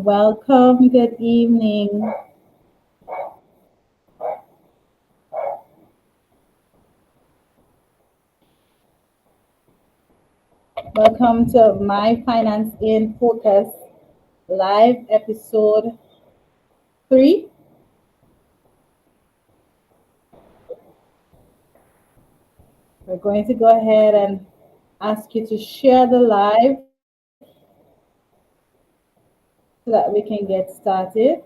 Welcome, good evening. Welcome to My Finance in Focus live episode 3. We're going to go ahead and ask you to share the live so that we can get started.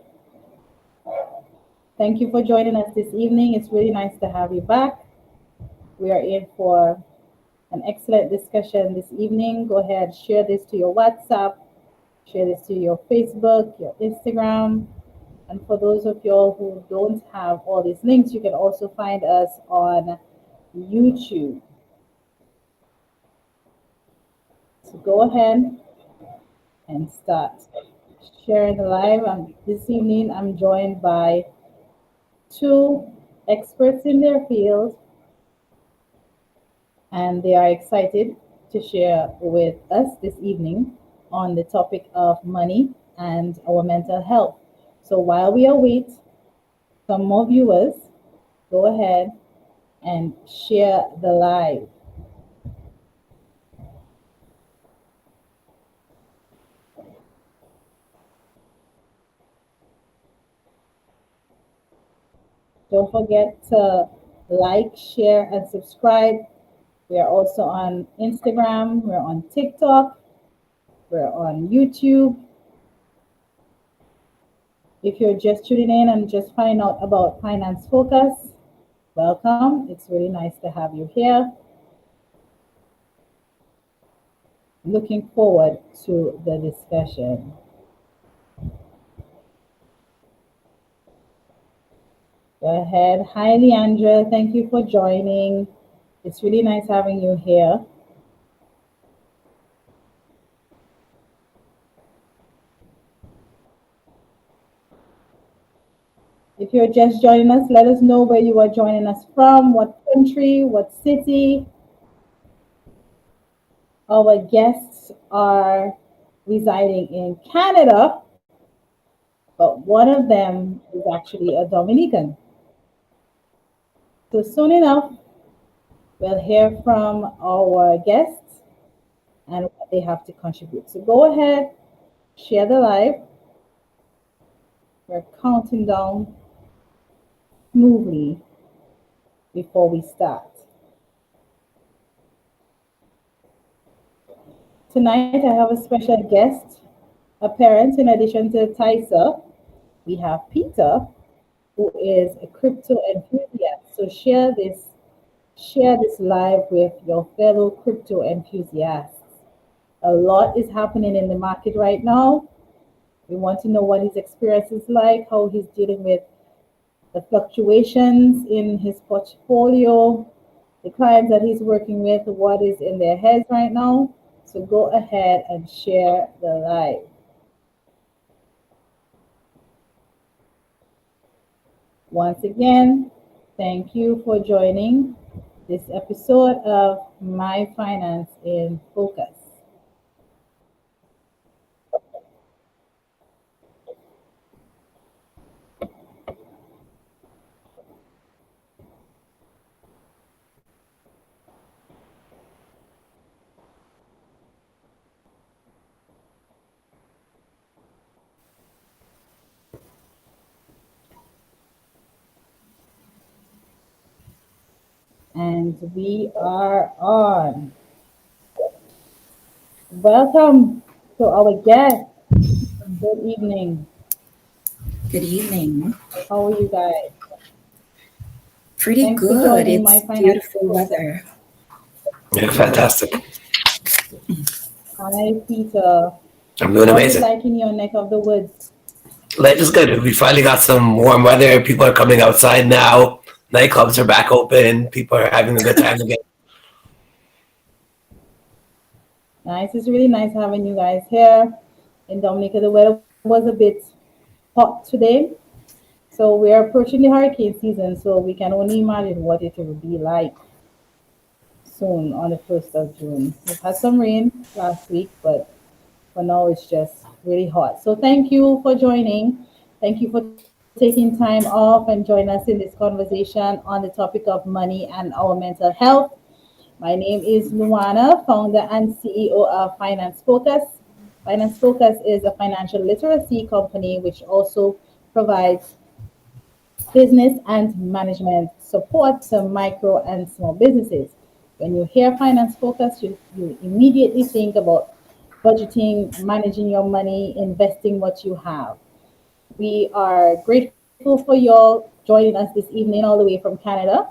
Thank you for joining us this evening. It's really nice to have you back. We are in for an excellent discussion this evening. Go ahead, share this to your WhatsApp, share this to your Facebook, your Instagram. And for those of y'all who don't have all these links, you can also find us on YouTube. So go ahead and start sharing the live. This evening, I'm joined by two experts in their field, and they are excited to share with us this evening on the topic of money and our mental health. So while we await some more viewers, go ahead and share the live. Don't forget to like, share, and subscribe. We are also on Instagram, we're on TikTok, we're on YouTube. If you're just tuning in and just finding out about Finance Focus, welcome. It's really nice to have you here. Looking forward to the discussion. Go ahead. Hi, Leandra. Thank you for joining. It's really nice having you here. If you're just joining us, let us know where you are joining us from, what country, what city. Our guests are residing in Canada, but one of them is actually a Dominican. So soon enough, we'll hear from our guests and what they have to contribute. So go ahead, share the live. We're counting down smoothly before we start. Tonight, I have a special guest, a parent. In addition to Taihisha, we have Peter, who is a crypto enthusiast. So share this live with your fellow crypto enthusiasts. A lot is happening in the market right now. We want to know what his experience is like, how he's dealing with the fluctuations in his portfolio, the clients that he's working with, what is in their heads right now. So go ahead and share the live. Once again, thank you for joining this episode of My Finance in Focus. And we are on. Welcome to our guest. Good evening. Good evening. How are you guys? Pretty Thanks for good. joining My It's Finance beautiful Focus. weather. Yeah, fantastic. Hi, Peter. I'm doing What is amazing. like in your neck of the woods? Life is good. We finally got some warm weather. People are coming outside now. Nightclubs are back open. People are having a good time again. Nice. It's really nice having you guys here in Dominica. The weather was a bit hot today. So we are approaching the hurricane season, so we can only imagine what it will be like soon on the 1st of June. We've had some rain last week, but but now it's just really hot. So thank you for joining. Thank you for taking time off and join us in this conversation on the topic of money and our mental health. My name is Luana, founder and CEO of Finance Focus. Finance Focus is a financial literacy company which also provides business and management support to micro and small businesses. When you hear finance focus, you immediately think about budgeting, managing your money, investing what you have. We are grateful for y'all joining us this evening all the way from Canada,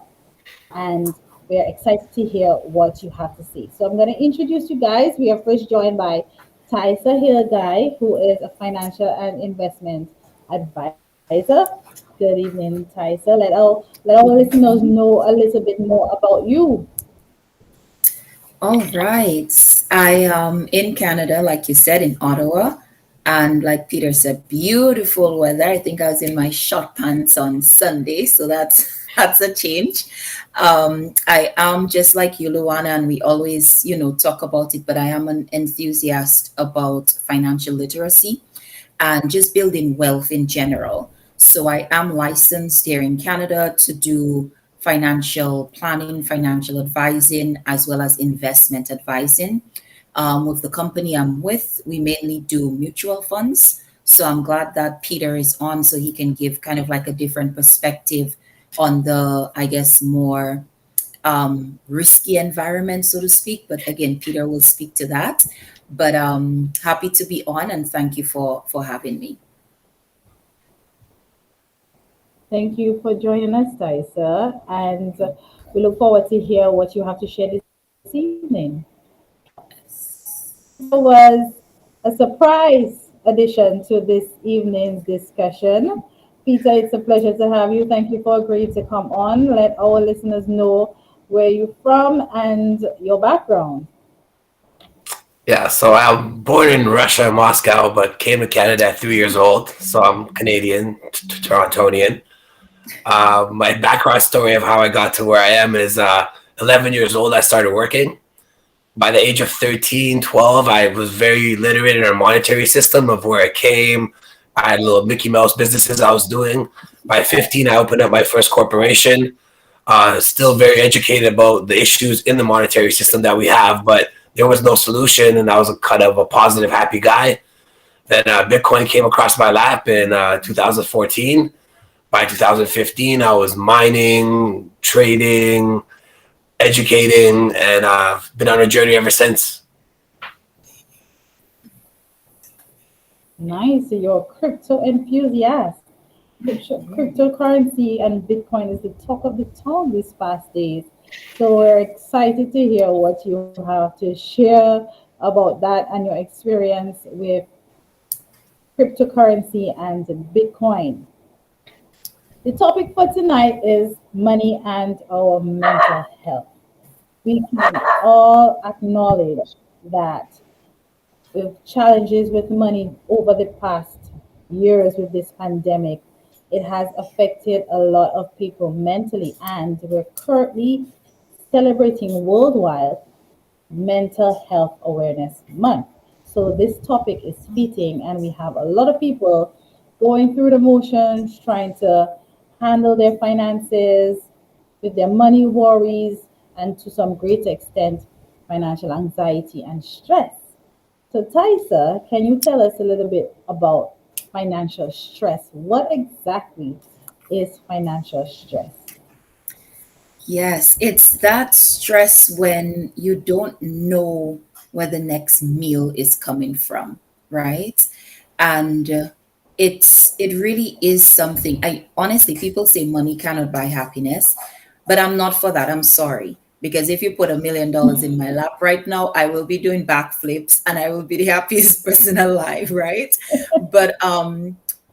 and we're excited to hear what you have to say. So I'm going to introduce you guys. We are first joined by Taihisha Hill-Guye, who is a financial and investment advisor. Good evening, Taihisha. Let our listeners know a little bit more about you. All right. I am in Canada, like you said, in Ottawa. And like Peter said, beautiful weather. I think I was in my short pants on Sunday, so that's that's a change. I am just like you, Luana, and we always, talk about it, but I am an enthusiast about financial literacy and just building wealth in general. So I am licensed here in Canada to do financial planning, financial advising, as well as investment advising. With the company I'm with, we mainly do mutual funds. So I'm glad that Peter is on so he can give kind of like a different perspective on the, I guess, more risky environment, so to speak. But again, Peter will speak to that. But happy to be on and thank you for having me. Thank you for joining us, Thaisa, and we look forward to hear what you have to share this evening. Peter was a surprise addition to this evening's discussion. Peter, it's a pleasure to have you. Thank you for agreeing to come on. Let our listeners know where you're from and your background. Yeah, so I'm born in Russia, Moscow, but came to Canada at 3 years old. So I'm Canadian, Torontonian. My background story of how I got to where I am is 11 years old, I started working. By the age of 13, 12, I was very literate in our monetary system of where it came. I had little Mickey Mouse businesses I was doing. By 15, I opened up my first corporation. Still very educated about the issues in the monetary system that we have, but there was no solution, and I was a kind of a positive, happy guy. Then Bitcoin came across my lap in 2014. By 2015, I was mining, trading, educating, and I've been on a journey ever since. Nice. So you're a crypto enthusiast. Cryptocurrency and Bitcoin is the talk of the town these past days. So we're excited to hear what you have to share about that and your experience with cryptocurrency and Bitcoin. The topic for tonight is money and our mental health. We can all acknowledge that with challenges with money over the past years with this pandemic, it has affected a lot of people mentally, and we're currently celebrating worldwide Mental Health Awareness Month. So this topic is fitting, and we have a lot of people going through the motions, trying to handle their finances with their money worries, and to some great extent, financial anxiety and stress. So, Taisa, can you tell us a little bit about financial stress? What exactly is financial stress? Yes, it's that stress when you don't know where the next meal is coming from, right? And it really is something. I honestly, people say money cannot buy happiness, but I'm not for that. I'm sorry. Because if you put $1 million in my lap right now, I will be doing backflips and I will be the happiest person alive, right? But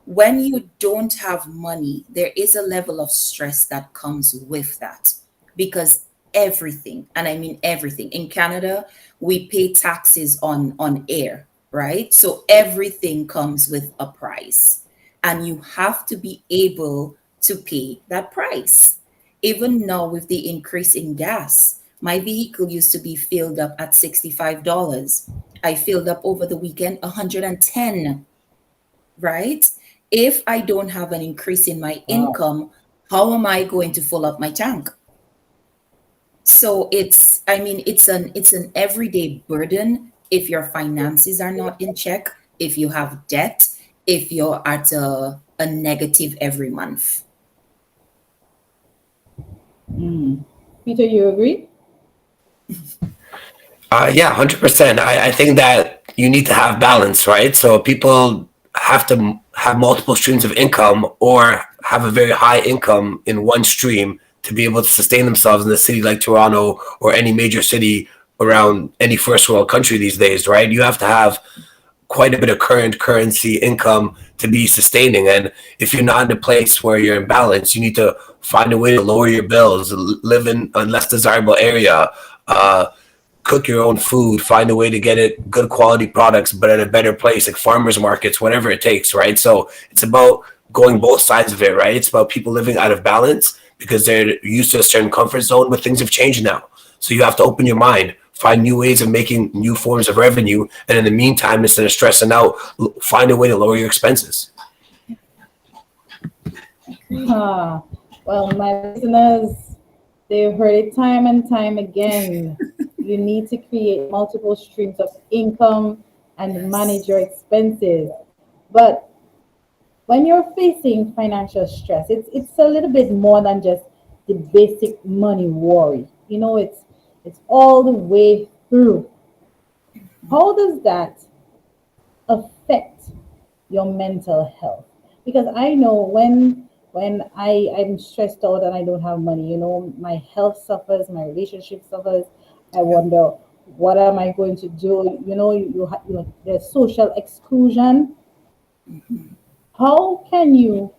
when you don't have money, there is a level of stress that comes with that because everything, and I mean everything, in Canada, we pay taxes on air, right? So everything comes with a price, and you have to be able to pay that price. Even now, with the increase in gas, my vehicle used to be filled up at $65. I filled up over the weekend 110, right? If I don't have an increase in my Wow. income, how am I going to fill up my tank? So it's, I mean, it's an everyday burden if your finances are not in check, if you have debt, if you're at a negative every month. Mm. Peter, you agree? Yeah, 100%. I think that you need to have balance, right? So people have to have multiple streams of income or have a very high income in one stream to be able to sustain themselves in a city like Toronto or any major city around any first world country these days, right? You have to have quite a bit of current currency income to be sustaining. And if you're not in a place where you're in balance, you need to find a way to lower your bills, live in a less desirable area, cook your own food, find a way to get it good quality products, but at a better place, like farmers markets, whatever it takes, right? So it's about going both sides of it, right? It's about people living out of balance because they're used to a certain comfort zone, but things have changed now. So you have to open your mind, find new ways of making new forms of revenue, and in the meantime, instead of stressing out, find a way to lower your expenses. Ah, well, my listeners, they've heard it time and time again. You need to create multiple streams of income and Yes. manage your expenses. But when you're facing financial stress, it's a little bit more than just the basic money worry. It's all the way through. How does that affect your mental health? Because I know when I'm stressed out and I don't have money, my health suffers, my relationship suffers. I wonder what am I going to do? There's social exclusion. How can you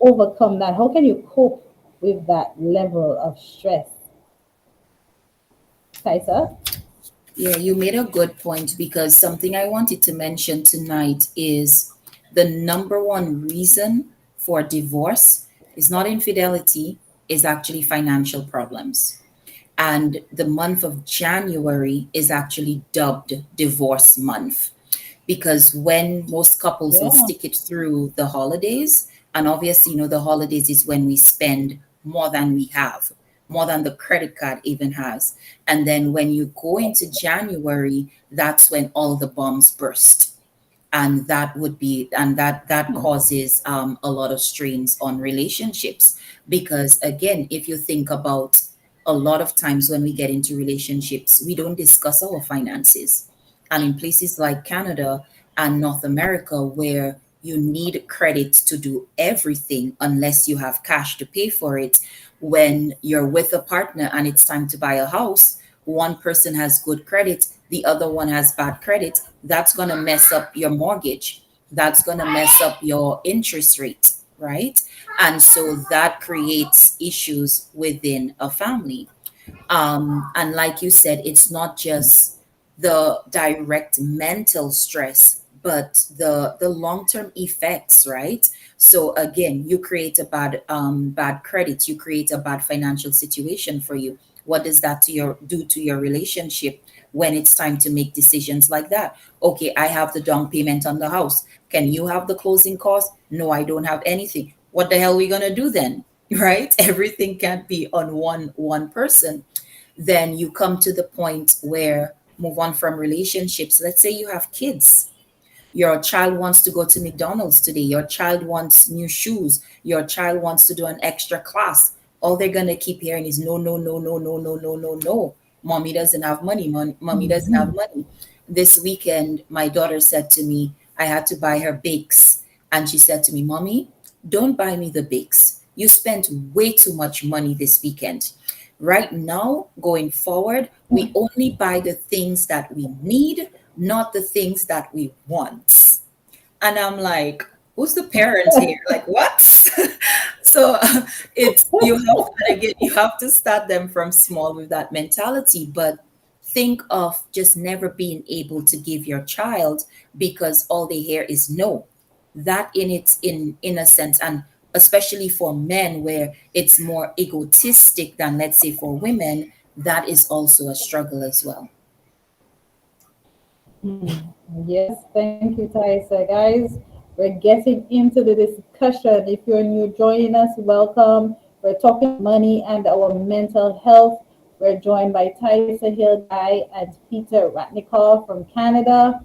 overcome that? How can you cope with that level of stress? Taisa? Yeah, you made a good point because something I wanted to mention tonight is the number one reason for divorce is not infidelity, is actually financial problems. And the month of January is actually dubbed divorce month because when most couples will Yeah. stick it through the holidays, and obviously, the holidays is when we spend more than we have, more than the credit card even has. And then when you go into January, that's when all the bombs burst. And that causes a lot of strains on relationships because again, if you think about a lot of times when we get into relationships, we don't discuss our finances. And in places like Canada and North America, where you need credit to do everything unless you have cash to pay for it, when you're with a partner and it's time to buy a house, one person has good credit, the other one has bad credit, that's going to mess up your mortgage. That's going to mess up your interest rate, right? And so that creates issues within a family. And like you said, it's not just the direct mental stress, but the long-term effects, right? So again, you create a bad credit, you create a bad financial situation for you. What does that do to your relationship when it's time to make decisions like that? Okay, I have the down payment on the house. Can you have the closing costs? No, I don't have anything. What the hell are we gonna do then? Right? Everything can't be on one person. Then you come to the point where move on from relationships. Let's say you have kids. Your child wants to go to McDonald's today. Your child wants new shoes. Your child wants to do an extra class. All they're going to keep hearing is no, no, no, no, no, no, no, no, no. Mommy doesn't have money. Mommy doesn't have money. This weekend, my daughter said to me, I had to buy her bakes. And she said to me, Mommy, don't buy me the bakes. You spent way too much money this weekend. Right now, going forward, we only buy the things that we need, not the things that we want. And I'm like, who's the parent here? Like, what? So it's you have to, and again, you have to start them from small with that mentality. But think of just never being able to give your child because all they hear is no. That in a sense, and especially for men where it's more egotistic than let's say for women, that is also a struggle as well. Yes, thank you, Thaisa. Guys, we're getting into the discussion. If you're new joining us, welcome. We're talking money and our mental health. We're joined by Thaisa Hill-Guye and Peter Ratnikov from Canada.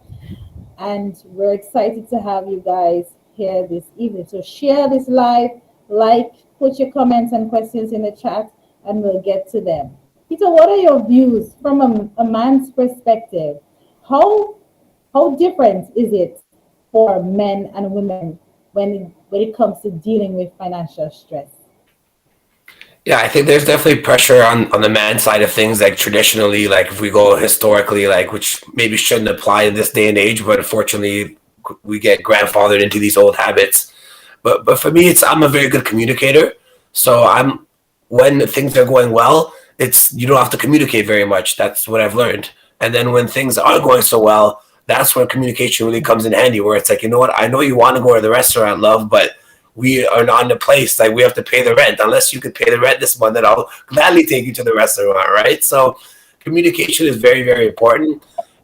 And we're excited to have you guys here this evening. So share this live, like, put your comments and questions in the chat, and we'll get to them. Peter, what are your views from a man's perspective? How how different is it for men and women when it comes to dealing with financial stress? Yeah, I think there's definitely pressure on the man side of things. Like traditionally, like if we go historically, like which maybe shouldn't apply in this day and age, but unfortunately, we get grandfathered into these old habits. But for me, it's I'm a very good communicator. So I'm when things are going well, it's you don't have to communicate very much. That's what I've learned. And then when things aren't going so well, that's where communication really comes in handy. Where it's like, you know what, I know you want to go to the restaurant, love, but we are not in a place like we have to pay the rent. Unless you could pay the rent this month, then I'll gladly take you to the restaurant, right? So communication is very, very important.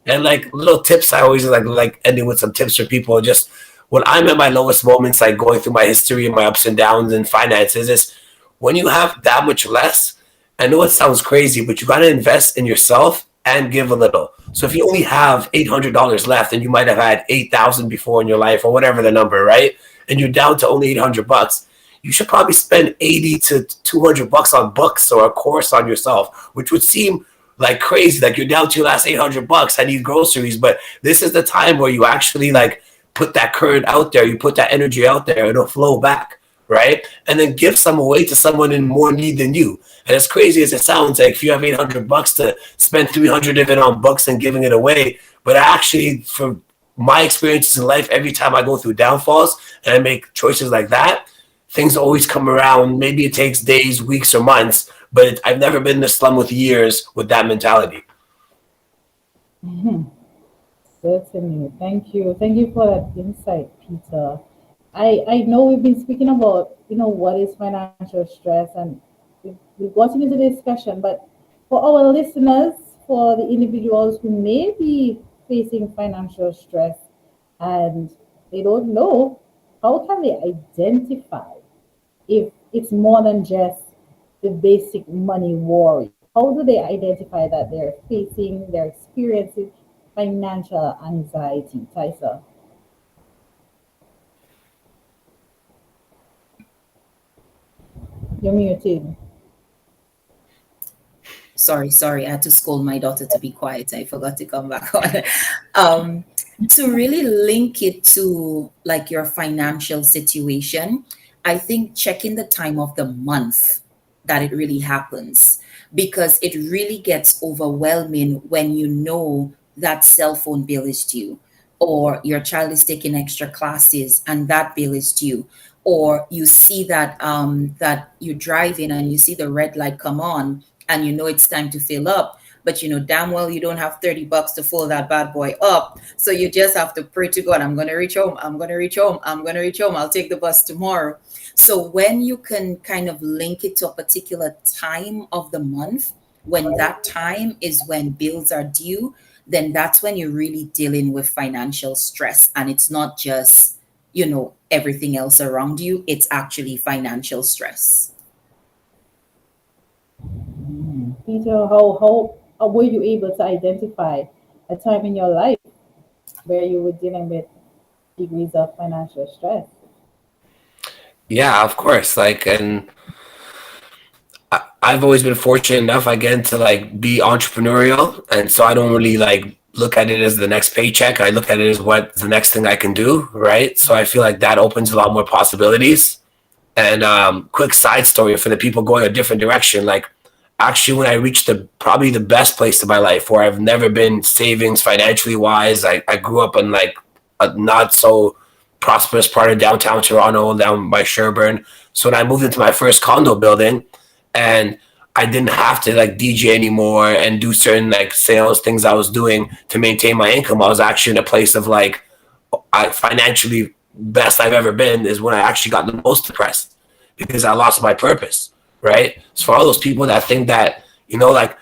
And like little tips, I always like ending with some tips for people. Just when I'm at my lowest moments, like going through my history and my ups and downs and finances, is when you have that much less. I know it sounds crazy, but you got to invest in yourself and give a little. So if you only have $800 left, and you might have had 8,000 before in your life, or whatever the number, right? And you're down to only $800, you should probably spend 80 to $200 on books or a course on yourself, which would seem like crazy. Like you're down to your last $800. I need groceries, but this is the time where you actually like put that current out there. You put that energy out there, it'll flow back, right? And then give some away to someone in more need than you. And as crazy as it sounds, like if you have $800 to spend 300 of it on books and giving it away, but actually, for my experiences in life, every time I go through downfalls and I make choices like that, things always come around. Maybe it takes days, weeks, or months, but I've never been in a slum with years with that mentality. Mhm. Certainly. Thank you. Thank you for that insight, Peter. I know we've been speaking about, what is financial stress, and we've gotten into the discussion, but for our listeners, for the individuals who may be facing financial stress and they don't know, how can they identify if it's more than just the basic money worry? How do they identify that they're experiencing financial anxiety, Tysa? You're muted. Sorry, I had to scold my daughter to be quiet. I forgot to come back on. um, to really link it to like your financial situation, I think checking the time of the month that it really happens, because it really gets overwhelming when you know that cell phone bill is due, or your child is taking extra classes and that bill is due, or you see that you're driving and you see the red light come on and you know it's time to fill up, but you know damn well you don't have $30 to fill that bad boy up. So you just have to pray to God, I'm going to reach home, I'm going to reach home, I'm going to reach home, I'll take the bus tomorrow. So when you can kind of link it to a particular time of the month, when that time is when bills are due, then that's when you're really dealing with financial stress. And it's not just, everything else around you, it's actually financial stress. Peter, how were you able to identify a time in your life where you were dealing with degrees of financial stress? Yeah, of course. Like, and I've always been fortunate enough again to like be entrepreneurial, and so I don't really like look at it as the next paycheck. I look at it as what's the next thing I can do, right? So I feel like that opens a lot more possibilities. And quick side story for the people going a different direction. Like, actually, when I reached probably the best place in my life, where I've never been savings financially wise, I grew up in like a not so prosperous part of downtown Toronto, down by Sherbourne. So when I moved into my first condo building, and I didn't have to like DJ anymore and do certain like sales things I was doing to maintain my income, I was actually in a place of like I financially best I've ever been is when I actually got the most depressed because I lost my purpose, right? So for all those people that think that, like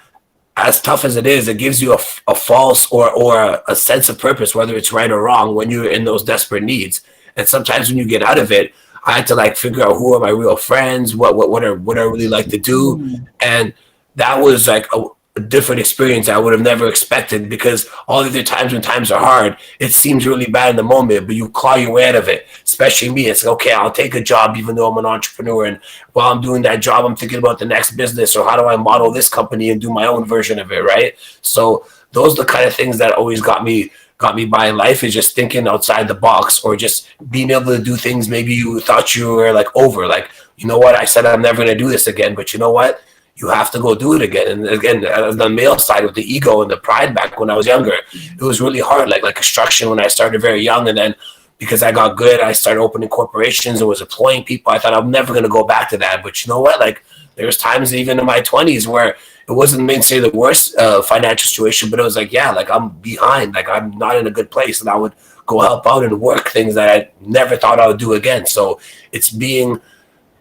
as tough as it is, it gives you a false or a sense of purpose, whether it's right or wrong, when you're in those desperate needs. And sometimes when you get out of it, I had to like figure out who are my real friends, what I really like to do, and that was like a different experience I would have never expected, because all the other times when times are hard, it seems really bad in the moment, but you claw your way out of it. Especially me, it's like, okay, I'll take a job even though I'm an entrepreneur, and while I'm doing that job, I'm thinking about the next business, or how do I model this company and do my own version of it, right? So those are the kind of things that always got me by in life, is just thinking outside the box, or just being able to do things maybe you thought you were like over. Like, you know what, I said I'm never going to do this again, but you know what? You have to go do it again. And again, the male side with the ego and the pride back when I was younger, it was really hard. Like construction when I started very young, and then because I got good, I started opening corporations and was employing people. I thought I'm never going to go back to that. But you know what? Like, there's times even in my 20s where it wasn't necessarily the worst financial situation, but it was like, yeah, like I'm behind, like I'm not in a good place, and I would go help out and work things that I never thought I would do again. So it's being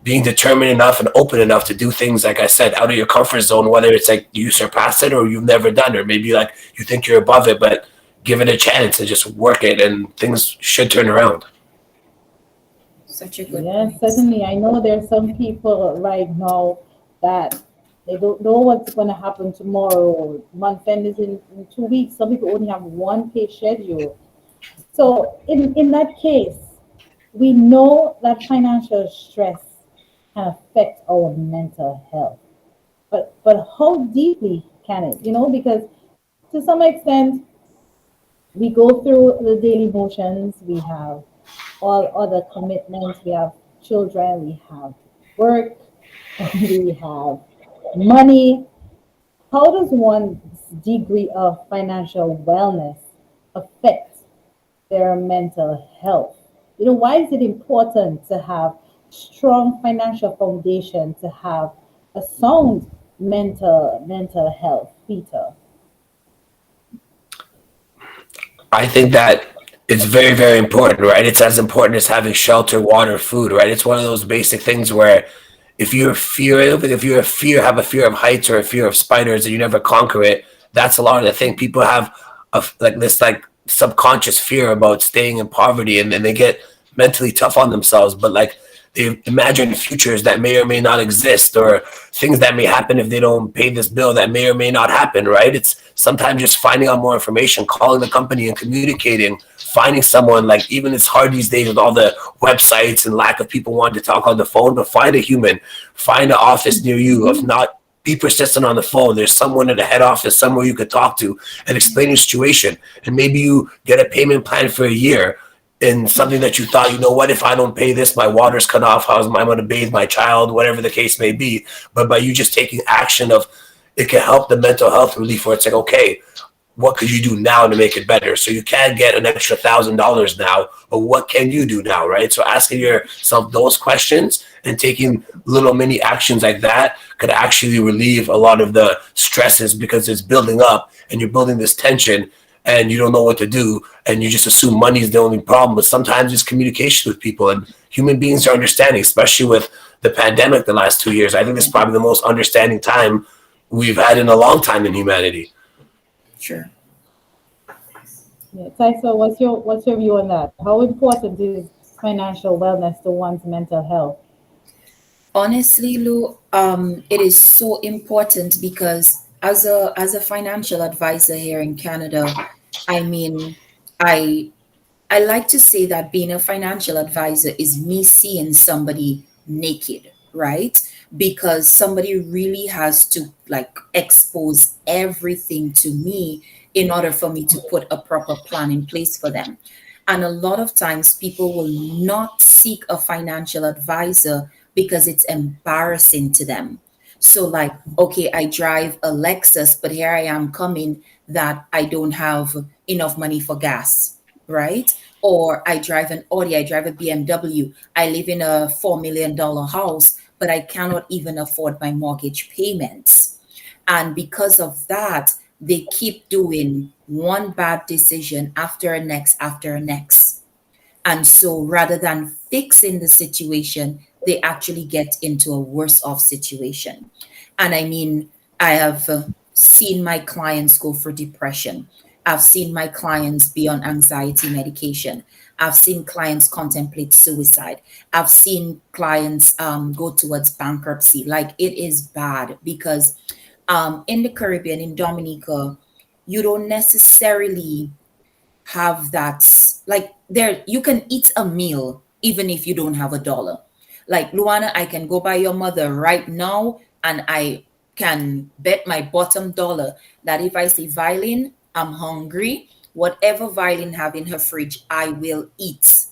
determined enough and open enough to do things, like I said, out of your comfort zone, whether it's like you surpass it or you've never done, or maybe like you think you're above it, but give it a chance and just work it, and things should turn around. Such a good Yes, point. certainly. I know there's some people right now that they don't know what's going to happen tomorrow. Month end is in 2 weeks. Some people only have one pay schedule. So in that case, we know that financial stress can affect our mental health. But how deeply can it? Because to some extent we go through the daily motions. We have all other commitments. We have children. We have work. We have money. How does one's degree of financial wellness affect their mental health? Why is it important to have strong financial foundation, to have a sound mental health, Peter? I think that it's very, very important, right? It's as important as having shelter, water, food, right? It's one of those basic things where if you have a fear of heights or a fear of spiders and you never conquer it, that's a lot of the thing. People have like this like subconscious fear about staying in poverty, and they get mentally tough on themselves, but like they imagine futures that may or may not exist, or things that may happen if they don't pay this bill that may or may not happen, right? It's sometimes just finding out more information, calling the company and communicating, finding someone. Like, even it's hard these days with all the websites and lack of people wanting to talk on the phone, but find a human, find an office near you. If not, be persistent on the phone. There's someone at the head office somewhere you could talk to and explain your situation. And maybe you get a payment plan for a year in something that you thought, you know what, if I don't pay this, my water's cut off. How's am I going to bathe my child? Whatever the case may be. But by you just taking action of, it can help the mental health relief, where it's like, okay, what could you do now to make it better? So you can get an extra $1,000 now, but what can you do now, right? So asking yourself those questions and taking little mini actions like that could actually relieve a lot of the stresses, because it's building up and you're building this tension and you don't know what to do, and you just assume money is the only problem. But sometimes it's communication with people, and human beings are understanding, especially with the pandemic the last 2 years. I think this is probably the most understanding time we've had in a long time in humanity. Sure. Yeah, Taisa, what's your view on that? How important is financial wellness to one's mental health? Honestly, Lou, it is so important because as a financial advisor here in Canada, I mean, I I like to say that being a financial advisor is me seeing somebody naked, right? Because somebody really has to like expose everything to me in order for me to put a proper plan in place for them. And a lot of times people will not seek a financial advisor because it's embarrassing to them. So, like, okay, I drive a Lexus, but here I am coming that I don't have enough money for gas, right? Or I drive an Audi, I drive a BMW, I live in a $4 million house, but I cannot even afford my mortgage payments. And because of that, they keep doing one bad decision after a next. And so rather than fixing the situation, they actually get into a worse off situation. And I mean, I have seen my clients go for depression. I've seen my clients be on anxiety medication. I've seen clients contemplate suicide. I've seen clients go towards bankruptcy. Like, it is bad because in the Caribbean, in Dominica, you don't necessarily have that. Like, there you can eat a meal even if you don't have a dollar. Like, Luana, I can go by your mother right now and I can bet my bottom dollar that if I see Violin, I'm hungry, whatever Violin have in her fridge, I will eat.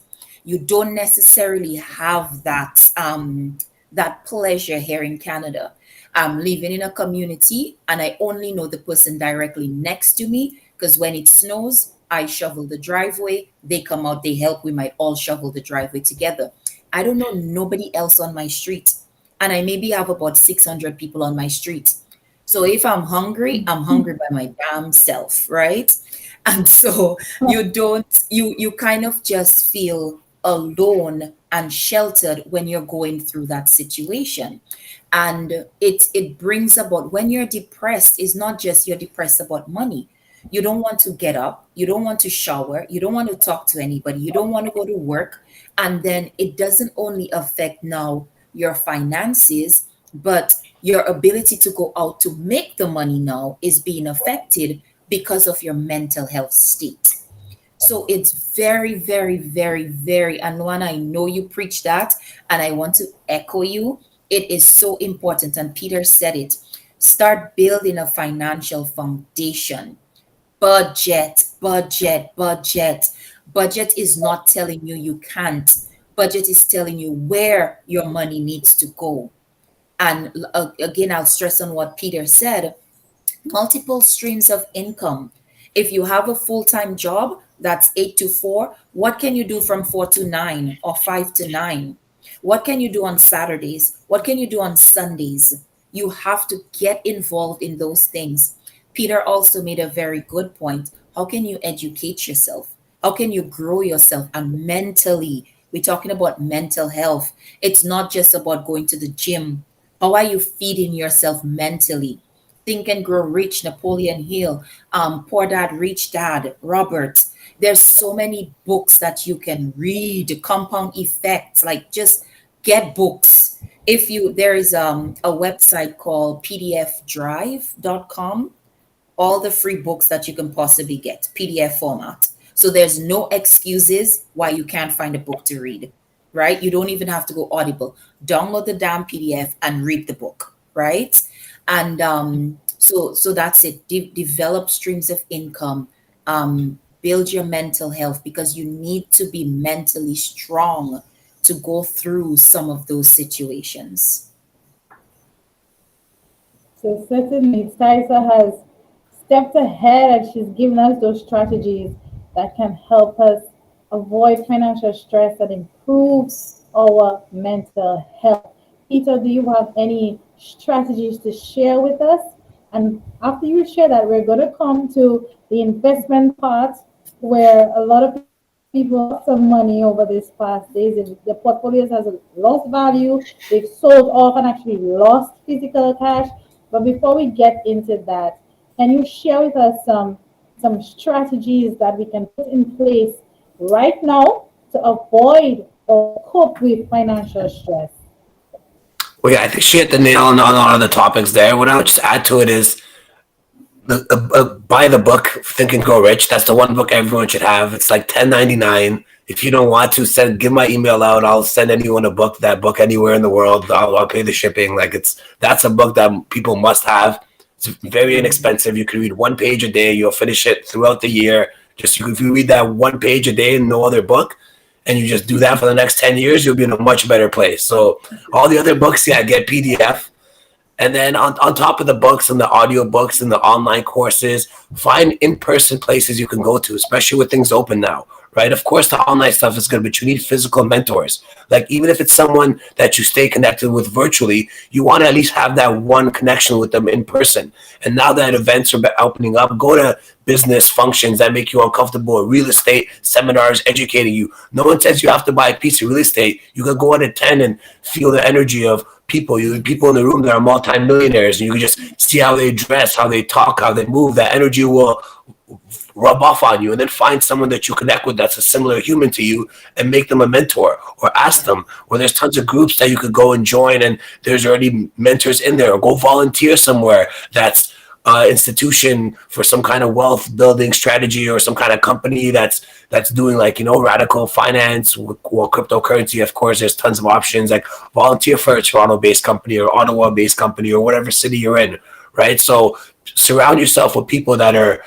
You don't necessarily have that pleasure here in Canada. I'm living in a community and I only know the person directly next to me because when it snows, I shovel the driveway. They come out, they help. We might all shovel the driveway together. I don't know nobody else on my street. And I maybe have about 600 people on my street. So if I'm hungry by my damn self, right? And so you kind of just feel alone and sheltered when you're going through that situation. And it brings about, when you're depressed, it's not just you're depressed about money. You don't want to get up, you don't want to shower, you don't want to talk to anybody, you don't want to go to work. And then it doesn't only affect now your finances, but your ability to go out to make the money now is being affected because of your mental health state. So it's very, very, very, very, and Luana, I know you preach that, and I want to echo you. It is so important. And Peter said it. Start building a financial foundation. Budget, budget, budget. Budget is not telling you you can't. Budget is telling you where your money needs to go. And again, I'll stress on what Peter said, multiple streams of income. If you have a full-time job that's 8 to 4, what can you do from 4 to 9 or 5 to 9? What can you do on Saturdays? What can you do on Sundays? You have to get involved in those things. Peter also made a very good point. How can you educate yourself? How can you grow yourself? And mentally, we're talking about mental health. It's not just about going to the gym. How are you feeding yourself mentally? Think and Grow Rich, Napoleon Hill, Poor Dad, Rich Dad, Robert. There's so many books that you can read, compound effects, like just get books. If you, there is a website called pdfdrive.com, all the free books that you can possibly get, PDF format. So there's no excuses why you can't find a book to read, right? You don't even have to go Audible. Download the damn PDF and read the book, right? And so that's it. Develop streams of income. Build your mental health, because you need to be mentally strong to go through some of those situations. So certainly, Thaisa has stepped ahead and she's given us those strategies that can help us avoid financial stress and improve our mental health. Peter, do you have any strategies to share with us? And after you share that, we're going to come to the investment part, where a lot of people lost some money over these past days. The portfolios has lost value. They've sold off and actually lost physical cash. But before we get into that, can you share with us some strategies that we can put in place right now to avoid or cope with financial stress? Well, yeah, I think she hit the nail on a lot of the topics there. What I would just add to it is buy the book Think and Grow Rich. That's the one book everyone should have. It's like $10.99. If you don't want to, give my email out. I'll send anyone that book anywhere in the world. I'll pay the shipping. That's a book that people must have. It's very inexpensive. You can read one page a day. You'll finish it throughout the year. If you read that one page a day and no other book, and you just do that for the next 10 years, you'll be in a much better place. So all the other books, get PDF. And then on top of the books and the audio books and the online courses, find in-person places you can go to, especially with things open now. right? Of course, the online stuff is good, but you need physical mentors. Like, even if it's someone that you stay connected with virtually, you want to at least have that one connection with them in person. And now that events are opening up, go to business functions that make you uncomfortable, real estate seminars educating you. No one says you have to buy a piece of real estate. You can go and attend and feel the energy of people. People in the room that are multimillionaires, and you can just see how they dress, how they talk, how they move. That energy will rub off on you, and then find someone that you connect with that's a similar human to you and make them a mentor, or ask them. Or there's tons of groups that you could go and join, and there's already mentors in there. Or go volunteer somewhere that's institution for some kind of wealth building strategy, or some kind of company that's doing, like, radical finance or cryptocurrency. Of course, there's tons of options. Like, volunteer for a Toronto based company or Ottawa based company or whatever city you're in, right? So surround yourself with people that are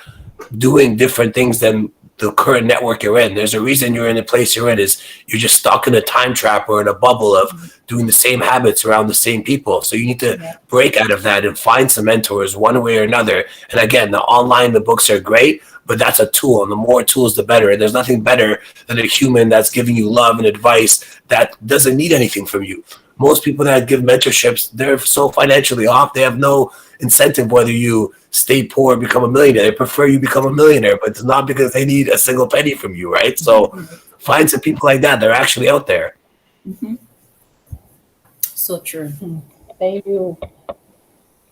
doing different things than the current network you're in. There's a reason you're in the place you're in. Is you're just stuck in a time trap or in a bubble of doing the same habits around the same people. So you need to break out of that and find some mentors one way or another. And again, the books are great, but that's a tool, and the more tools, the better. And there's nothing better than a human that's giving you love and advice that doesn't need anything from you. Most people that give mentorships, they're so financially off, they have no incentive whether you stay poor or become a millionaire. They prefer you become a millionaire, but it's not because they need a single penny from you, right? So find some people like that. They're actually out there. Mm-hmm. So true. Thank you.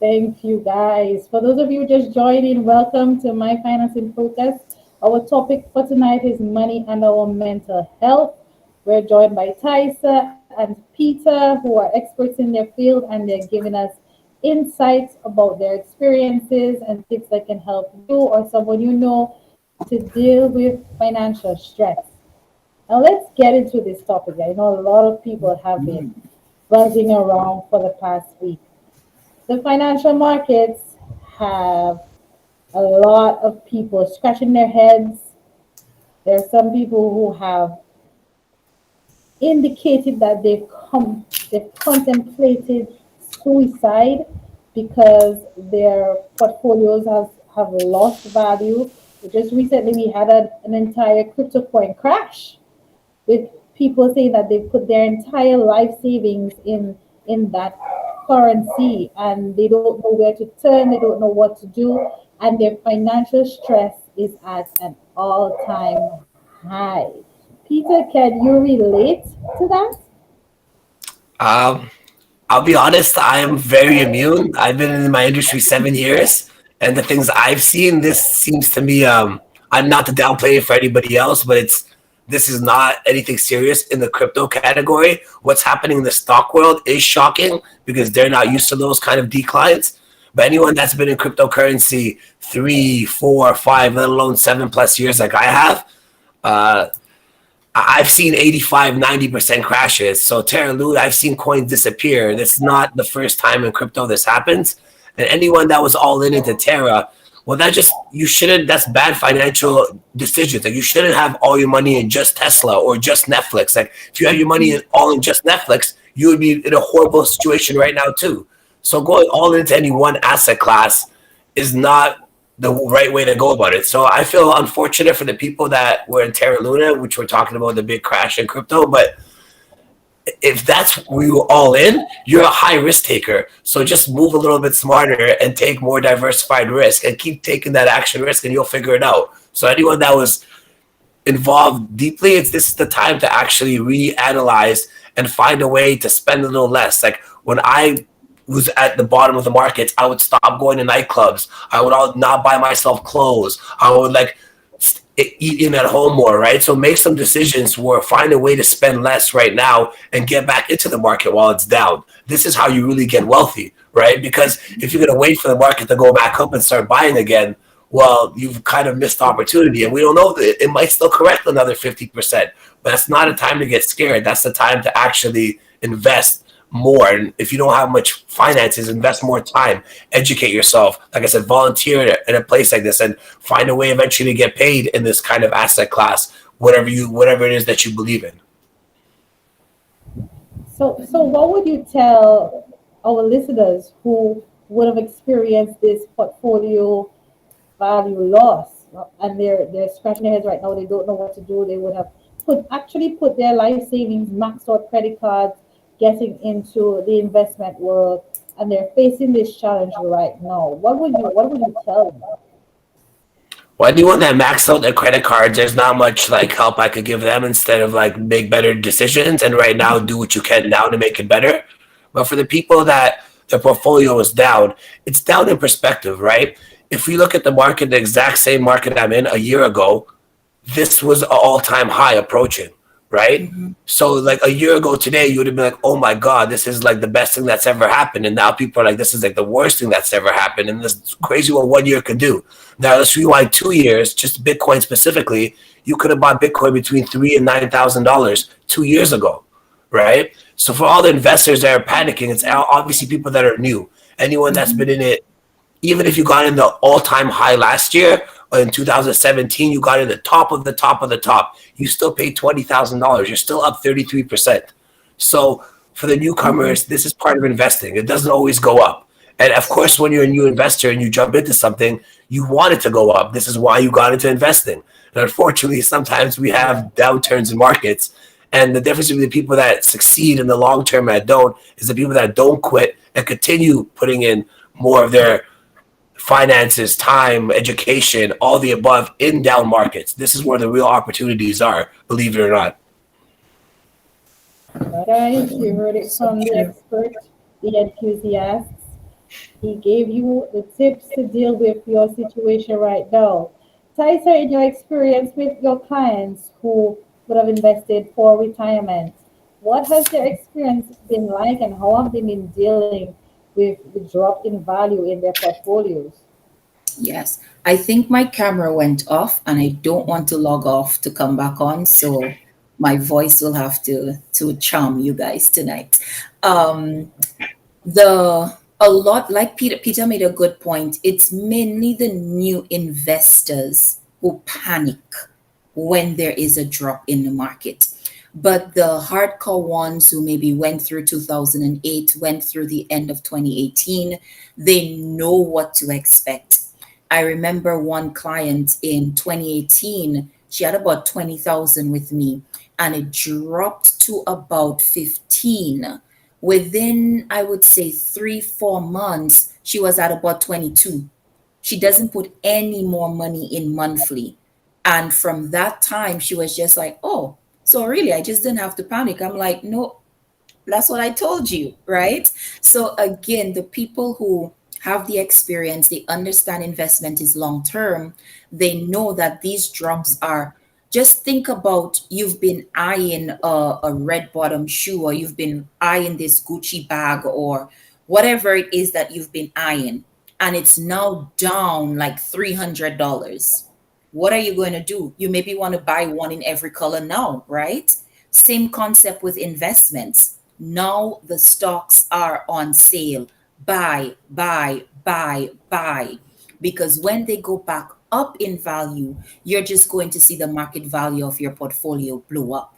Thank you, guys. For those of you just joining, welcome to My Finance in Focus. Our topic for tonight is money and our mental health. We're joined by Taihisha and Peter, who are experts in their field, and they're giving us insights about their experiences and tips that can help you or someone you know to deal with financial stress. Now let's get into this topic. I know a lot of people have been buzzing around for the past week. The financial markets have a lot of people scratching their heads. There are some people who have indicated that they've contemplated suicide because their portfolios have lost value. Just recently we had an entire crypto coin crash with people saying that they put their entire life savings in that currency, and they don't know where to turn, they don't know what to do, and their financial stress is at an all-time high. Peter, can you relate to that? I'll be honest, I am very immune. I've been in my industry 7 years, and the things I've seen, this seems to me, I'm not to downplay it for anybody else, but this is not anything serious in the crypto category. What's happening in the stock world is shocking because they're not used to those kind of declines. But anyone that's been in cryptocurrency 3, 4, 5, let alone 7+ years like I have, I've seen 85, 90% crashes. So Terra Luna, I've seen coins disappear. That's not the first time in crypto this happens. And anyone that was all in into Terra, well, that's bad financial decisions. Like, you shouldn't have all your money in just Tesla or just Netflix. Like, if you had your money all in just Netflix, you would be in a horrible situation right now too. So going all into any one asset class is not the right way to go about it. So I feel unfortunate for the people that were in Terra Luna, which we're talking about the big crash in crypto. But if that's where you're all in, you're a high risk taker. So just move a little bit smarter and take more diversified risk and keep taking that action risk, and you'll figure it out. So anyone that was involved deeply, this is the time to actually reanalyze and find a way to spend a little less. Like, when I was at the bottom of the markets, I would stop going to nightclubs. I would not buy myself clothes. I would eat in at home more, right? So make some decisions where find a way to spend less right now and get back into the market while it's down. This is how you really get wealthy, right? Because if you're going to wait for the market to go back up and start buying again, well, you've kind of missed the opportunity. And we don't know that it might still correct another 50%, but that's not a time to get scared. That's the time to actually invest more. And if you don't have much finances, invest more time, educate yourself. Like I said, volunteer in a place like this and find a way eventually to get paid in this kind of asset class, whatever it is that you believe in. So what would you tell our listeners who would have experienced this portfolio value loss? and they're scratching their heads right now. They don't know what to do. They would have put their life savings, maxed out credit cards, getting into the investment world, and they're facing this challenge right now. What would you tell them? Well, anyone that maxed out their credit cards, there's not much like help I could give them instead of like make better decisions. And right now, do what you can now to make it better. But for the people that their portfolio is down, it's down in perspective, right? If we look at the market, the exact same market I'm in a year ago, this was an all-time high approaching, right? Mm-hmm. So like a year ago today, you would have been like, "Oh my God, this is like the best thing that's ever happened," and now people are like, "This is like the worst thing that's ever happened," and this is crazy what 1 year could do. Now let's rewind 2 years, just Bitcoin specifically. You could have bought Bitcoin between $3,000 and $9,000 2 years ago, right? So for all the investors that are panicking, it's obviously people that are new. Anyone that's Mm-hmm. been in it, even if you got in the all-time high last year or in 2017, you got in the top of the top of the top. You still paid $20,000. You're still up 33%. So for the newcomers, this is part of investing. It doesn't always go up. And of course, when you're a new investor and you jump into something, you want it to go up. This is why you got into investing. And unfortunately, sometimes we have downturns in markets. And the difference between the people that succeed in the long term and that don't is the people that don't quit and continue putting in more of their finances, time, education, all the above in down markets. This is where the real opportunities are, believe it or not. All right, you heard it So from the true. expert, the enthusiasts. He gave you the tips to deal with your situation right now. Tyson, in your experience with your clients who would have invested for retirement, what has their experience been like and how have they been dealing with the drop in value in their portfolios? Yes, I think my camera went off and I don't want to log off to come back on, so my voice will have to charm you guys tonight. Um, the a lot like Peter made a good point. It's mainly the new investors who panic when there is a drop in the market. But the hardcore ones who maybe went through 2008, went through the end of 2018, they know what to expect. I remember one client in 2018, she had about 20,000 with me and it dropped to about 15. Within, I would say, 3, 4 months, she was at about 22. She doesn't put any more money in monthly. And from that time, she was just like, oh, so really, I just didn't have to panic. I'm like, no, that's what I told you, right? So again, the people who have the experience, they understand investment is long term, they know that these drops are, just think about, you've been eyeing a red bottom shoe, or you've been eyeing this Gucci bag, or whatever it is that you've been eyeing, and it's now down like $300. What are you going to do? You maybe want to buy one in every color now, right? Same concept with investments. Now the stocks are on sale. Buy, buy, buy, buy. Because when they go back up in value, you're just going to see the market value of your portfolio blow up,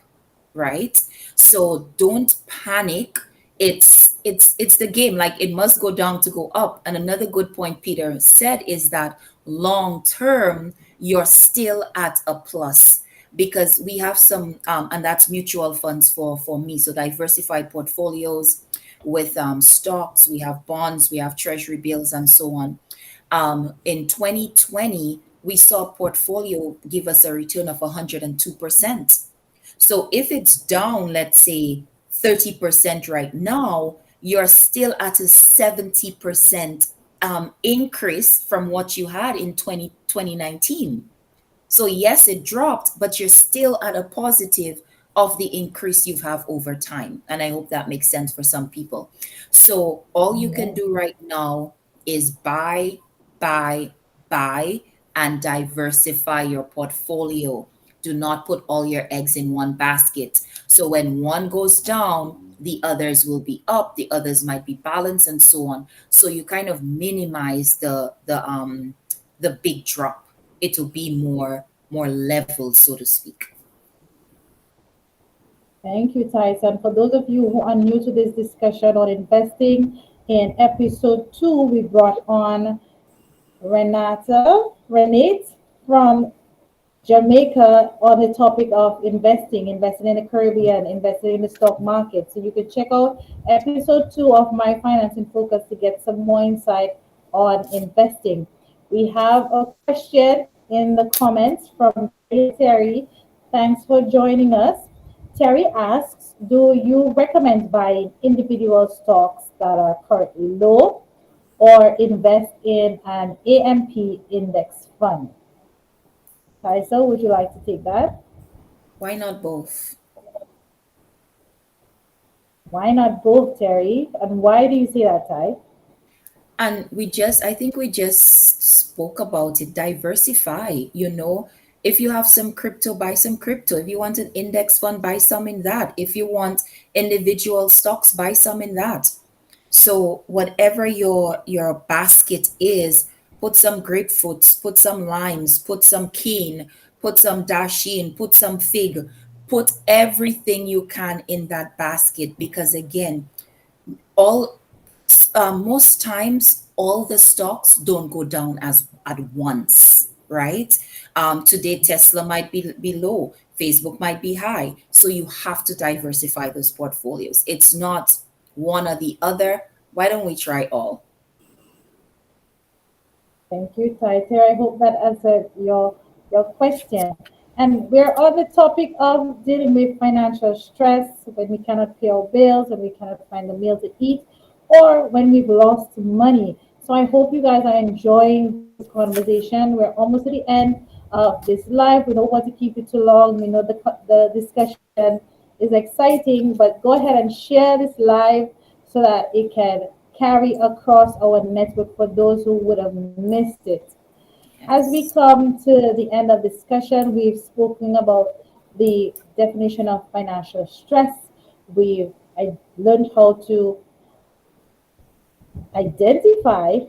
right? So don't panic. It's the game. Like, it must go down to go up. And another good point Peter said is that long term, you're still at a plus, because we have some and that's mutual funds for me. So diversified portfolios with stocks, we have bonds, we have treasury bills, and so on. In 2020, we saw a portfolio give us a return of 102%. So if it's down, let's say 30% right now, you're still at a 70% increase from what you had in 2019. So yes, it dropped, but you're still at a positive of the increase you have over time. And I hope that makes sense for some people. So all you can Yeah. do right now is buy, buy, buy, and diversify your portfolio. Do not put all your eggs in one basket. So when one goes down, the others will be up, the others might be balanced, and so on. So you kind of minimize the big drop. It'll be more level, so to speak. Thank you, Tyson. For those of you who are new to this discussion on investing, in episode 2, we brought on Renate from Jamaica on the topic of investing in the Caribbean, investing in the stock market. So you can check out episode 2 of my Finance in Focus to get some more insight on investing. We have a question in the comments from Terry. Thanks for joining us. Terry asks, do you recommend buying individual stocks that are currently low or invest in an AMP index fund? Thaisa, would you like to take that? Why not both? Why not both, Terry? And why do you say that, Ty? And I think we just spoke about it. Diversify, If you have some crypto, buy some crypto. If you want an index fund, buy some in that. If you want individual stocks, buy some in that. So whatever your basket is, put some grapefruits, put some limes, put some cane, put some dasheen, put some fig, put everything you can in that basket because again, all most times all the stocks don't go down as at once, right? Today Tesla might be low, Facebook might be high, so you have to diversify those portfolios. It's not one or the other. Why don't we try all? Thank you, Taiter. I hope that answered your question. And we're on the topic of dealing with financial stress when we cannot pay our bills, when we cannot find a meal to eat, or when we've lost money. So I hope you guys are enjoying this conversation. We're almost at the end of this live. We don't want to keep it too long. We know the discussion is exciting, but go ahead and share this live so that it can carry across our network for those who would have missed it. As we Yes. come to the end of discussion, we've spoken about the definition of financial stress. I learned how to identify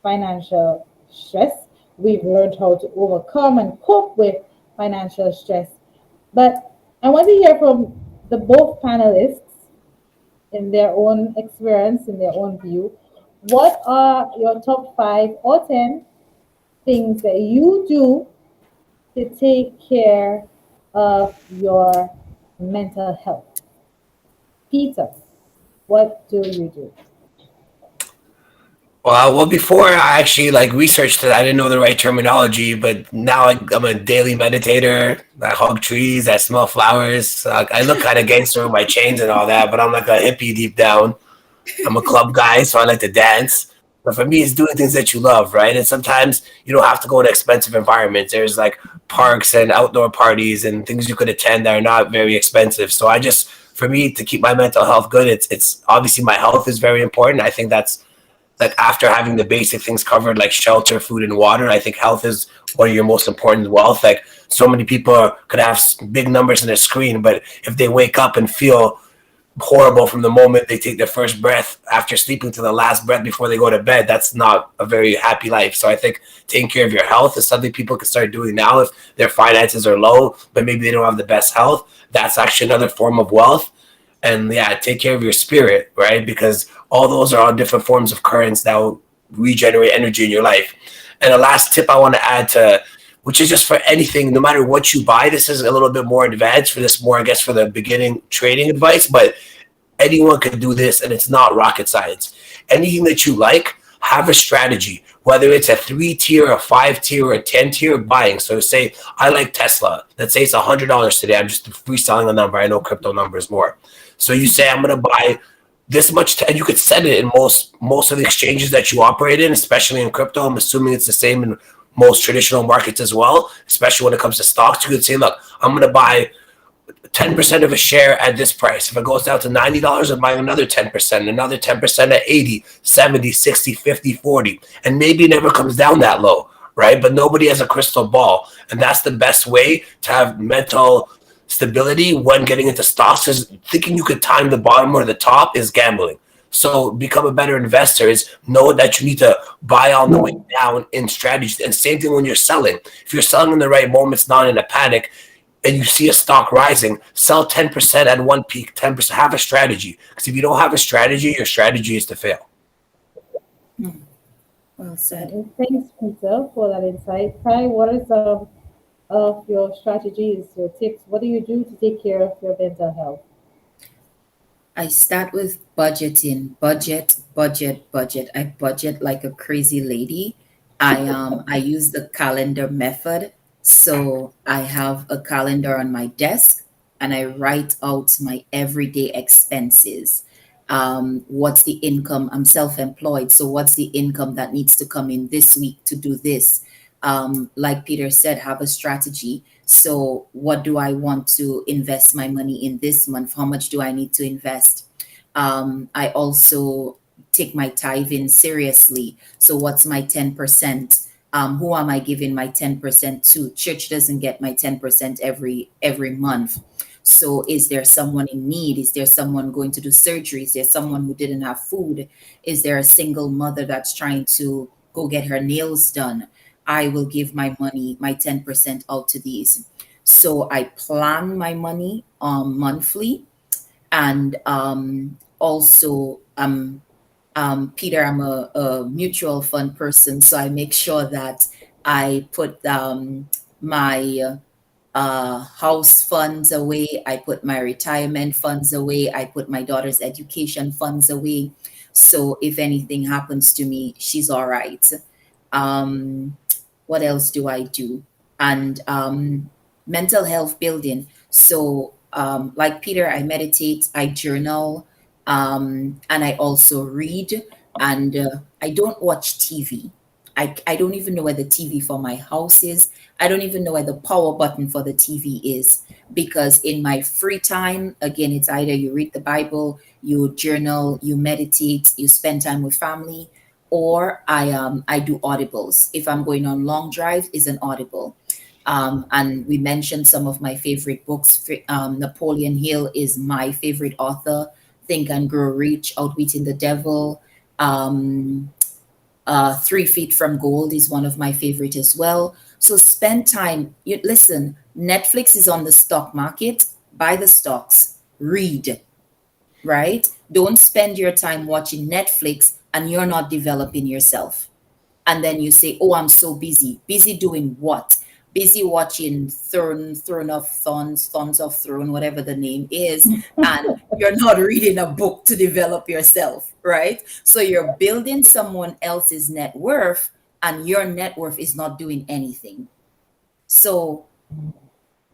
financial stress. We've learned how to overcome and cope with financial stress. But I want to hear from the both panelists in their own experience, in their own view. What are your top 5 or 10 things that you do to take care of your mental health? Peter, what do you do? Well, before I actually researched it, I didn't know the right terminology, but now I'm a daily meditator. I hug trees, I smell flowers. I look kind of gangster with my chains and all that, but I'm like a hippie deep down. I'm a club guy, so I like to dance. But for me, it's doing things that you love, right? And sometimes you don't have to go to expensive environments. There's like parks and outdoor parties and things you could attend that are not very expensive. So for me, to keep my mental health good, it's obviously my health is very important. I think that's like after having the basic things covered, like shelter, food, and water. I think health is one of your most important wealth. Like so many people could have big numbers in their screen, but if they wake up and feel horrible from the moment they take their first breath after sleeping to the last breath before they go to bed, that's not a very happy life. So I think taking care of your health is something people can start doing now if their finances are low, but maybe they don't have the best health. That's actually another form of wealth. And yeah, take care of your spirit, right? Because all those are all different forms of currents that will regenerate energy in your life. And the last tip I want to add to, which is just for anything, no matter what you buy, this is a little bit more advanced for this, more, I guess, for the beginning trading advice, but anyone can do this and it's not rocket science. Anything that you like, have a strategy, whether it's a 3-tier, a 5-tier, or a 10-tier buying. So say I like Tesla. Let's say it's $100 today. I'm just freestyling a number. I know crypto numbers more. So you say I'm going to buy this much, and you could set it in most of the exchanges that you operate in, especially in crypto. I'm assuming it's the same in most traditional markets as well, especially when it comes to stocks. You could say, look, I'm going to buy 10% of a share at this price. If it goes down to $90, I'm buying another 10%, another 10% at 80, 70, 60, 50, 40. And maybe it never comes down that low, right? But nobody has a crystal ball. And that's the best way to have mental stability when getting into stocks. Is thinking you could time the bottom or the top is gambling. So become a better investor is know that you need to buy on the way down in strategy. And same thing when you're selling. If you're selling in the right moments, not in a panic, and you see a stock rising, sell 10% at one peak, 10%. Have a strategy. Because if you don't have a strategy, your strategy is to fail. Well said. Thanks, Peter, for that insight. Kai, what are some of your strategies, your tips? What do you do to take care of your mental health? I start with budgeting. Budget, budget, budget. I budget like a crazy lady. I use the calendar method. So I have a calendar on my desk and I write out my everyday expenses. What's the income? I'm self-employed. So what's the income that needs to come in this week to do this? Like Peter said, have a strategy. So, what do I want to invest my money in this month? How much do I need to invest? I also take my tithing seriously. So, what's my 10%? Who am I giving my 10% to? Church doesn't get my 10% every month. So, is there someone in need? Is there someone going to do surgery? Is there someone who didn't have food? Is there a single mother that's trying to go get her nails done? I will give my money, my 10% out to these. So I plan my money monthly. And also, Peter, I'm a mutual fund person. So I make sure that I put my house funds away. I put my retirement funds away. I put my daughter's education funds away. So if anything happens to me, she's all right. Um, what else do I do? And mental health building. So, like Peter, I meditate, I journal, and I also read. And I don't watch TV. I don't even know where the TV for my house is. I don't even know where the power button for the TV is because in my free time, again, it's either you read the Bible, you journal, you meditate, you spend time with family, or I do audibles. If I'm going on long drive, is an audible. And we mentioned some of my favorite books. Napoleon Hill is my favorite author. Think and Grow Rich, Outwitting the Devil. Um, 3 Feet from Gold is one of my favorite as well. So spend time. You listen. Netflix is on the stock market. Buy the stocks. Read. Right. Don't spend your time watching Netflix and you're not developing yourself. And then you say, "Oh, I'm so busy." Busy doing what? Busy watching Throne of Thorns of Throne, whatever the name is, and you're not reading a book to develop yourself, right? So you're building someone else's net worth, and your net worth is not doing anything. So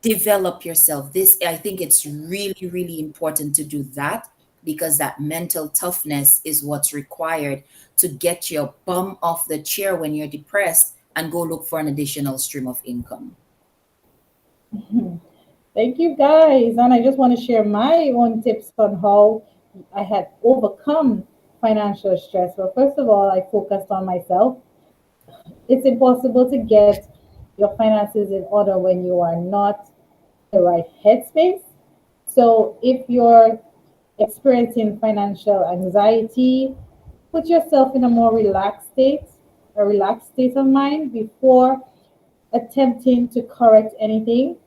develop yourself. This, I think it's really, really important to do that because that mental toughness is what's required to get your bum off the chair when you're depressed and go look for an additional stream of income. Thank you, guys. And I just want to share my own tips on how I had overcome financial stress. Well, first of all, I focused on myself. It's impossible to get your finances in order when you are not in the right headspace. So if you're experiencing financial anxiety, put yourself in a more relaxed state, a relaxed state of mind before attempting to correct anything.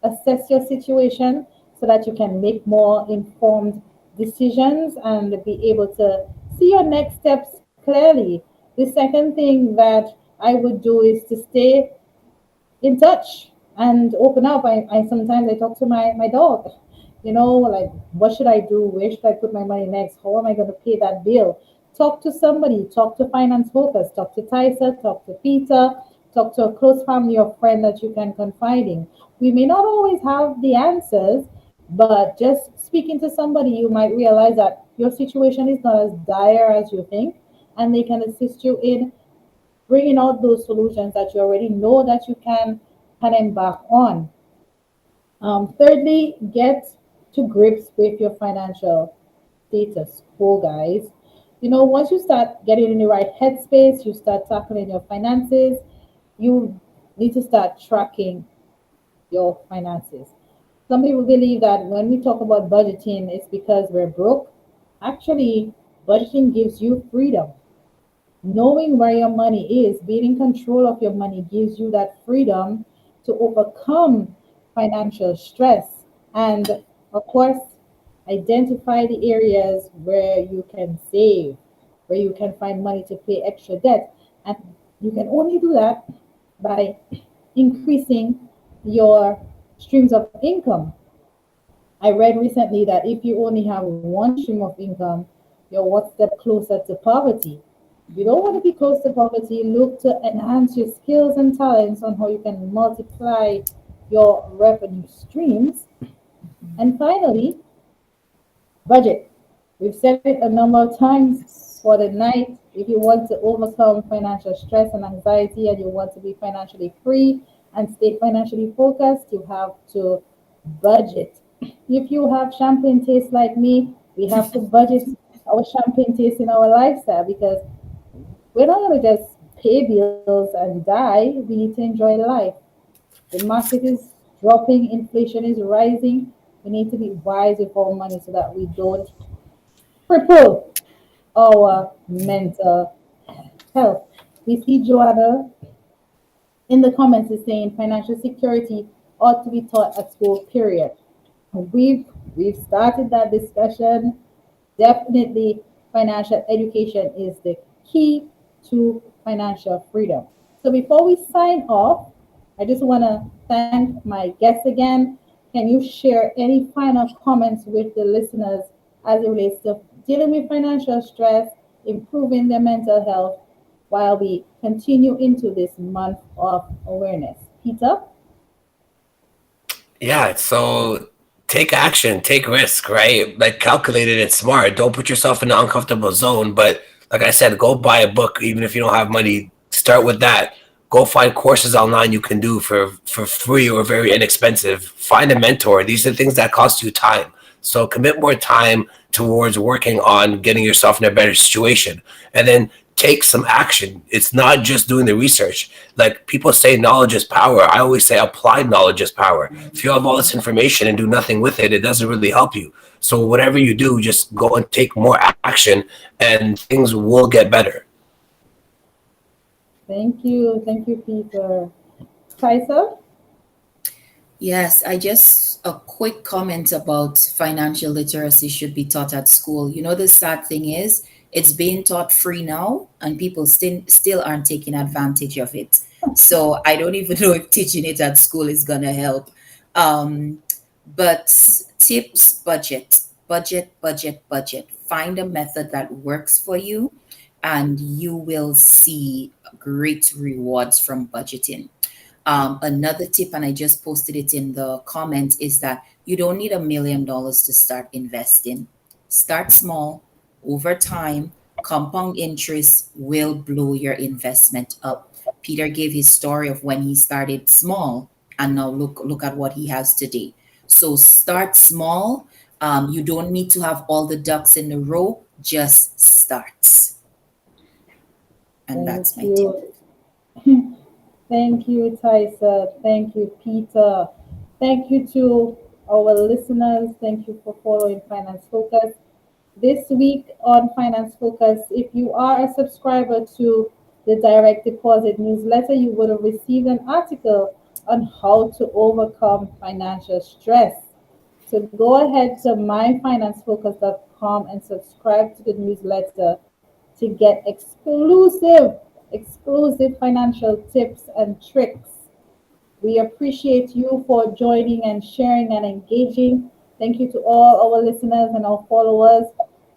Assess your situation so that you can make more informed decisions and be able to see your next steps clearly. The second thing that I would do is to stay in touch and open up. I sometimes I talk to my dog, like what should I do? Where should I put my money next? How am I going to pay that bill? Talk to somebody, talk to Finance Focus, talk to Taihisha, talk to Peter, talk to a close family or friend that you can confide in. We may not always have the answers, but just speaking to somebody, you might realize that your situation is not as dire as you think, and they can assist you in bringing out those solutions that you already know that you can embark on. Thirdly, get to grips with your financial status quo, guys. Once you start getting in the right headspace, you start tackling your finances, you need to start tracking your finances. Some people believe that when we talk about budgeting, it's because we're broke. Actually, budgeting gives you freedom. Knowing where your money is, being in control of your money gives you that freedom to overcome financial stress. And of course, identify the areas where you can save, where you can find money to pay extra debt. And you can only do that by increasing your streams of income. I read recently that if you only have one stream of income, you're one step closer to poverty. If you don't want to be close to poverty, look to enhance your skills and talents on how you can multiply your revenue streams. And finally, budget. We've said it a number of times for the night. If you want to overcome financial stress and anxiety and you want to be financially free and stay financially focused, you have to budget. If you have champagne taste like me, we have to budget our champagne taste in our lifestyle because we're not going to just pay bills and die. We need to enjoy life. The market is dropping, inflation is rising. We need to be wise with our money so that we don't cripple our mental health. We see Joanna in the comments is saying financial security ought to be taught at school, period. We've started that discussion. Definitely, financial education is the key to financial freedom. So before we sign off, I just want to thank my guests again. Can you share any final comments with the listeners as it relates to dealing with financial stress, improving their mental health, while we continue into this month of awareness? Peter? Yeah, so take action, take risk, right? Like calculated and smart. Don't put yourself in an uncomfortable zone. But like I said, go buy a book, even if you don't have money. Start with that. Go find courses online you can do for free or very inexpensive. Find a mentor. These are things that cost you time. So commit more time towards working on getting yourself in a better situation. And then take some action. It's not just doing the research. Like people say knowledge is power. I always say applied knowledge is power. If you have all this information and do nothing with it, it doesn't really help you. So whatever you do, just go and take more action and things will get better. Thank you. Thank you, Peter. Kaisa? Yes, I just a quick comment about financial literacy should be taught at school. You know, the sad thing is it's being taught free now and people still aren't taking advantage of it. So I don't even know if teaching it at school is gonna help. Um, but tips, budget. Find a method that works for you and you will see great rewards from budgeting. Another tip, and I just posted it in the comments, is that you don't need $1 million to start investing. Start small. Over time, compound interest will blow your investment up. Peter gave his story of when he started small, and now look at what he has today. So start small. You don't need to have all the ducks in a row. Just start, and Thank that's my tip. you. Thank you, Thaisa. Thank you, Peter. Thank you to our listeners. Thank you for following Finance Focus. This week on Finance Focus, if you are a subscriber to the direct deposit newsletter, you would have received an article on how to overcome financial stress. So go ahead to myfinancefocus.com and subscribe to the newsletter to get exclusive financial tips and tricks. We appreciate you for joining and sharing and engaging. Thank you to all our listeners and our followers.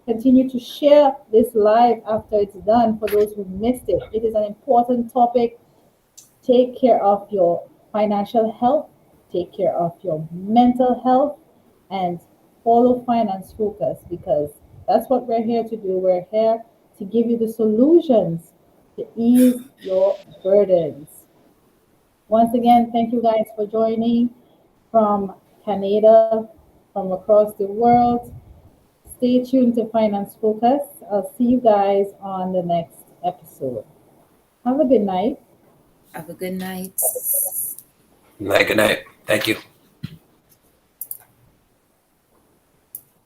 Continue to share this live after it's done for those who missed it. It is an important topic. Take care of your financial health, take care of your mental health, and follow Finance Focus because that's what we're here to do. We're here to give you the solutions to ease your burdens. Once again, thank you guys for joining from Canada, from across the world. Stay tuned to Finance Focus. I'll see you guys on the next episode. Have a good night. Have a good night. Good night. Thank you.